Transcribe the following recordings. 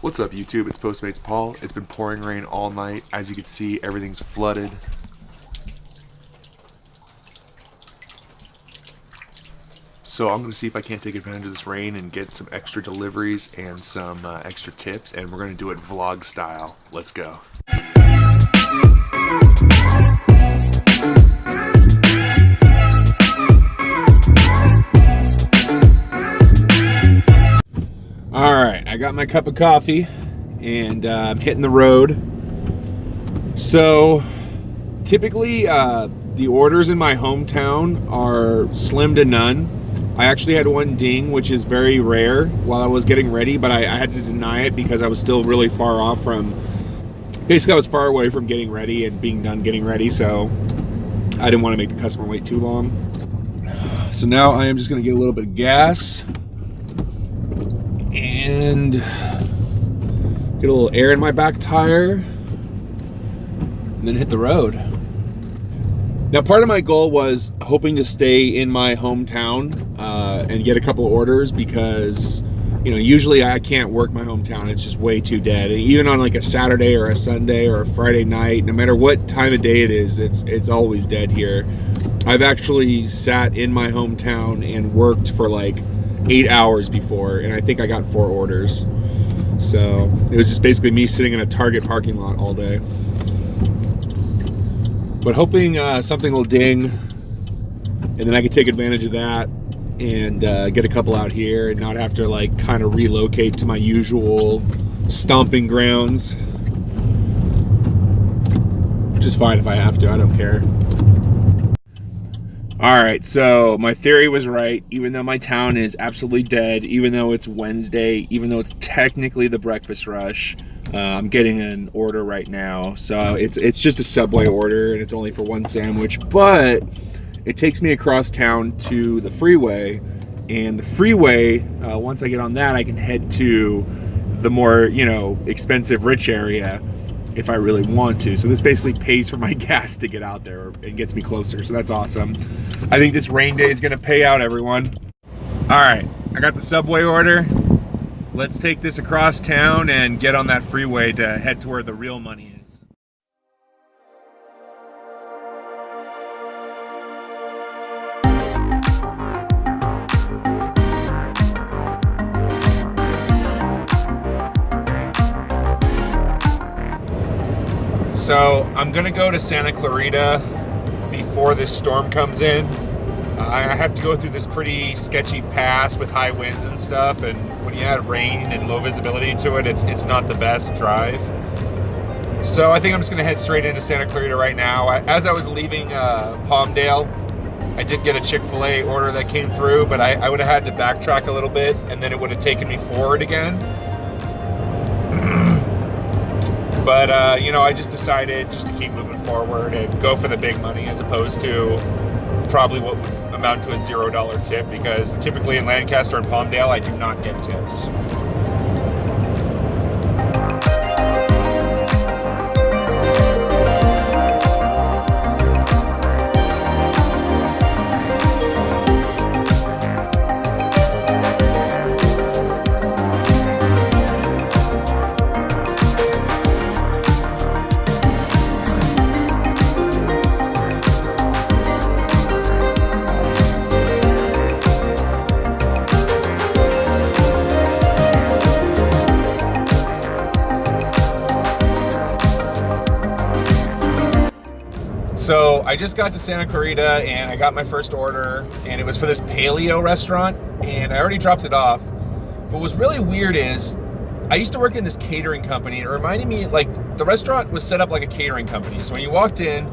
What's up, YouTube? It's Postmates Paul. It's been pouring rain all night. As you can see, everything's flooded. So I'm going to see if I can't take advantage of this rain and get some extra deliveries and some extra tips, and we're going to do it vlog style. Let's go. Alright, I got my cup of coffee and I'm hitting the road. So typically the orders in my hometown are slim to none. I actually had one ding, which is very rare, while I was getting ready, but I had to deny it because I was still really far off from, basically I was far away from getting ready and being done getting ready, so I didn't want to make the customer wait too long. So now I am just going to get a little bit of gas and get a little air in my back tire and then hit the road. Now, part of my goal was hoping to stay in my hometown and get a couple of orders because, you know, usually I can't work my hometown. It's just way too dead. Even on like a Saturday or a Sunday or a Friday night, no matter what time of day it is, it's always dead here. I've actually sat in my hometown and worked for like 8 hours before, and I think I got 4 orders. So it was just basically me sitting in a Target parking lot all day. But hoping something will ding, and then I can take advantage of that and get a couple out here and not have to like kind of relocate to my usual stomping grounds. Which is fine if I have to, I don't care. Alright, so my theory was right. Even though my town is absolutely dead, even though it's Wednesday, even though it's technically the breakfast rush, I'm getting an order right now. So it's just a Subway order, and it's only for 1 sandwich, but it takes me across town to the freeway, and the freeway, once I get on that, I can head to the more, you know, expensive rich area if I really want to. So this basically pays for my gas to get out there and gets me closer, so that's awesome. I think this rain day is gonna pay out, everyone. All right, I got the Subway order. Let's take this across town and get on that freeway to head to where the real money is. So I'm gonna go to Santa Clarita before this storm comes in. I have to go through this pretty sketchy pass with high winds and stuff, and when you add rain and low visibility to it, it's not the best drive. So I think I'm just gonna head straight into Santa Clarita right now. As I was leaving Palmdale, I did get a Chick-fil-A order that came through, but I would have had to backtrack a little bit, and then it would have taken me forward again. But, you know, I just decided just to keep moving forward and go for the big money as opposed to probably what would amount to a $0 tip, because typically in Lancaster and Palmdale, I do not get tips. So I just got to Santa Clarita and I got my first order, and it was for this paleo restaurant, and I already dropped it off. But what was really weird is I used to work in this catering company, and it reminded me, like, the restaurant was set up like a catering company. So when you walked in,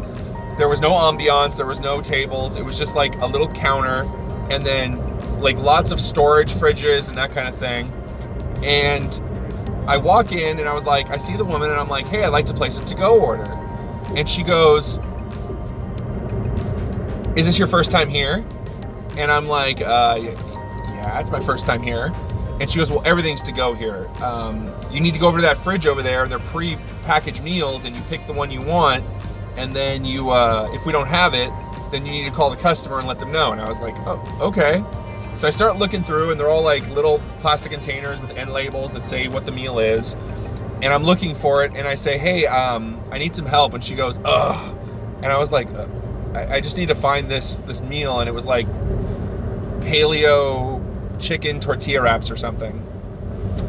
there was no ambiance, there was no tables, it was just like a little counter, and then like lots of storage fridges and that kind of thing. And I walk in and I was like, I see the woman and I'm like, hey, I'd like to place a to-go order. And she goes, is this your first time here? And I'm like, yeah, it's my first time here. And she goes, well, everything's to go here. You need to go over to that fridge over there, and they're pre-packaged meals, and you pick the one you want, and then you, if we don't have it, then you need to call the customer and let them know. And I was like, oh, okay. So I start looking through, and they're all like little plastic containers with end labels that say what the meal is. And I'm looking for it, and I say, hey, I need some help. And she goes, ugh. And I was like, I just need to find this meal. And it was like paleo chicken tortilla wraps or something.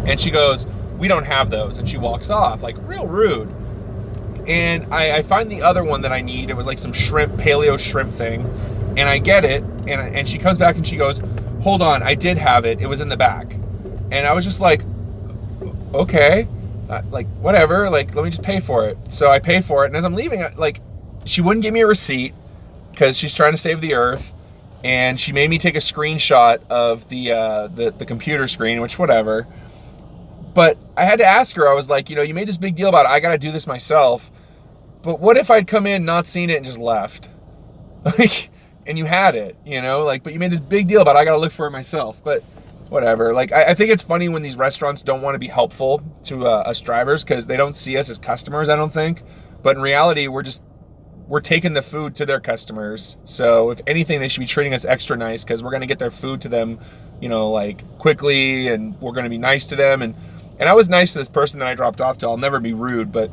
And she goes, we don't have those. And she walks off, like real rude. And I find the other one that I need. It was like some shrimp, paleo shrimp thing. And I get it. And she comes back and she goes, hold on, I did have it. It was in the back. And I was just like, okay, like whatever, like let me just pay for it. So I pay for it. And as I'm leaving, like she wouldn't give me a receipt because she's trying to save the earth. And she made me take a screenshot of the computer screen, which whatever. But I had to ask her, I was like, you know, you made this big deal about it. I got to do this myself. But what if I'd come in, not seen it, and just left? Like, and you had it, you know, like, but you made this big deal about it. I got to look for it myself. But whatever. Like, I think it's funny when these restaurants don't want to be helpful to us drivers because they don't see us as customers, I don't think. But in reality, we're taking the food to their customers. So if anything, they should be treating us extra nice because we're going to get their food to them, you know, like quickly, and we're going to be nice to them. And I was nice to this person that I dropped off to. I'll never be rude, but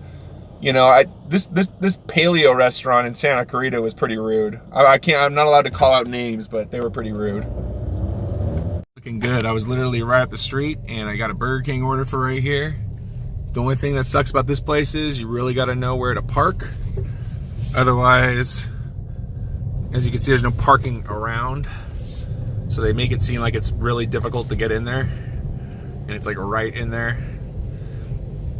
you know, this paleo restaurant in Santa Clarita was pretty rude. I'm not allowed to call out names, but they were pretty rude. Looking good. I was literally right up the street, and I got a Burger King order for right here. The only thing that sucks about this place is you really got to know where to park. Otherwise, as you can see, there's no parking around. So they make it seem like it's really difficult to get in there. And it's like right in there.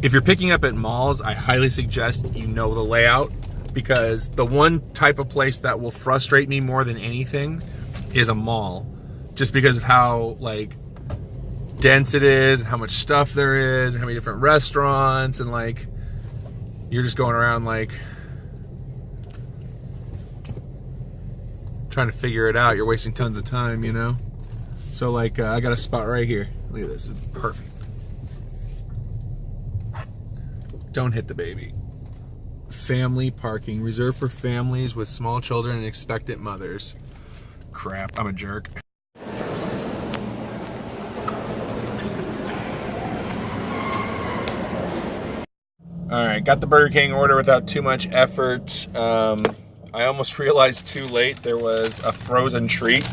If you're picking up at malls, I highly suggest you know the layout, because the one type of place that will frustrate me more than anything is a mall. Just because of how like dense it is, and how much stuff there is, and how many different restaurants, and like you're just going around like trying to figure it out. You're wasting tons of time, you know? So like I got a spot right here. Look at this, it's perfect. Don't hit the baby. Family parking, reserved for families with small children and expectant mothers. Crap, I'm a jerk. Alright, got the Burger King order without too much effort. I almost realized too late there was a frozen treat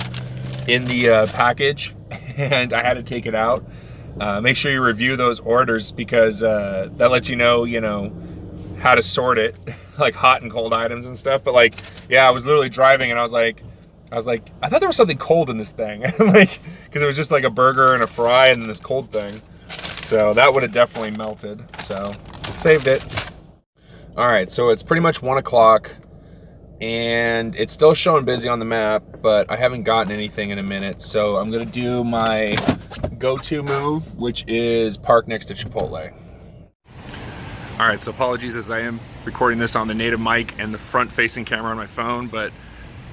in the package, and I had to take it out. Make sure you review those orders, because that lets you know how to sort it, like hot and cold items and stuff. But like, yeah, I was literally driving, and I was like, I thought there was something cold in this thing, like, because it was just like a burger and a fry and then this cold thing. So that would have definitely melted. So saved it. All right, so it's pretty much 1 o'clock. And it's still showing busy on the map, but I haven't gotten anything in a minute. So I'm gonna do my go-to move, which is park next to Chipotle. All right, so apologies as I am recording this on the native mic and the front-facing camera on my phone, but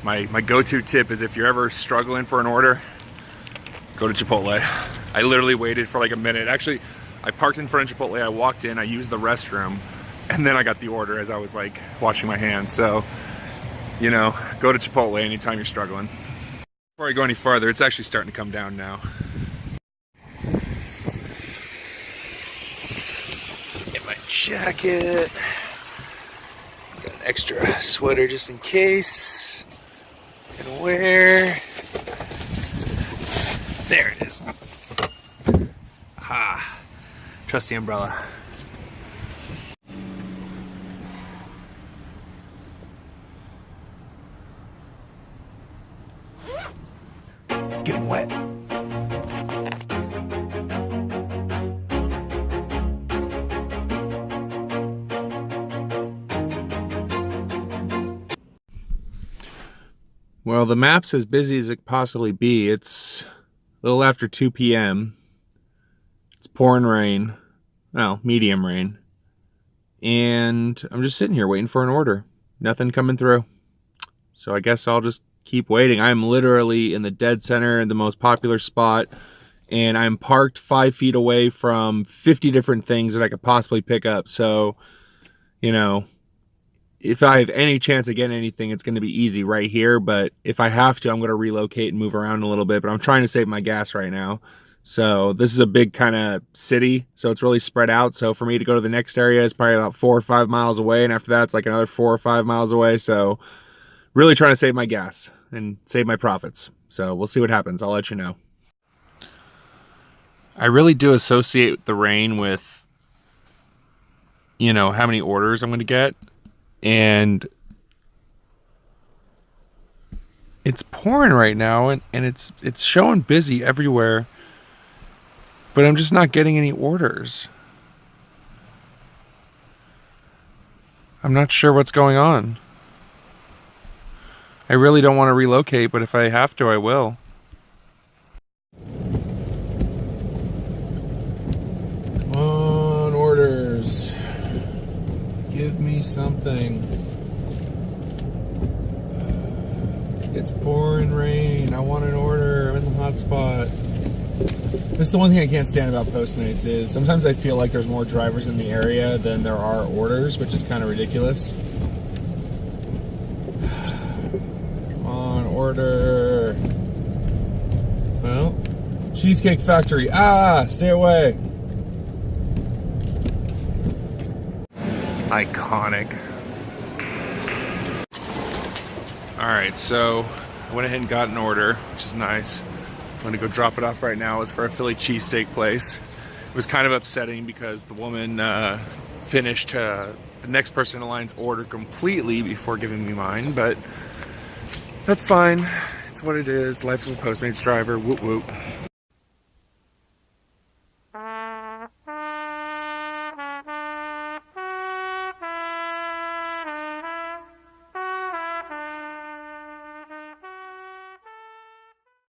my go-to tip is if you're ever struggling for an order, go to Chipotle. I literally waited for like a minute. Actually, I parked in front of Chipotle, I walked in, I used the restroom, and then I got the order as I was like washing my hands. So, you know, go to Chipotle anytime you're struggling. Before I go any farther, it's actually starting to come down now. Get my jacket. Got an extra sweater just in case. Gonna wear. There it is. Aha. Trusty umbrella. It's getting wet. Well, the map's as busy as it could possibly be. It's a little after 2 p.m. It's pouring rain. Well, medium rain. And I'm just sitting here waiting for an order. Nothing coming through. So I guess I'll just keep waiting. I'm literally in the dead center in the most popular spot, and I'm parked 5 feet away from 50 different things that I could possibly pick up. So, you know, if I have any chance of getting anything, it's going to be easy right here. But if I have to, I'm going to relocate and move around a little bit. But I'm trying to save my gas right now. So this is a big kind of city, so it's really spread out. So for me to go to the next area is probably about 4 or 5 miles away, and after that it's like another 4 or 5 miles away. So really trying to save my gas and save my profits. So we'll see what happens. I'll let you know. I really do associate the rain with, you know, how many orders I'm going to get, and it's pouring right now, and it's showing busy everywhere. But I'm just not getting any orders. I'm not sure what's going on. I really don't want to relocate, but if I have to, I will. Come on, orders. Give me something. It's pouring rain. I want an order. I'm in the hot spot. This is the one thing I can't stand about Postmates is sometimes I feel like there's more drivers in the area than there are orders, which is kind of ridiculous. Come on, order. Well, Cheesecake Factory. Ah, stay away. Iconic. Alright, so I went ahead and got an order, which is nice. I'm gonna go drop it off right now. It's for a Philly cheesesteak place. It was kind of upsetting because the woman finished the next person in line's order completely before giving me mine, but that's fine. It's what it is. Life of a Postmates driver. Whoop whoop.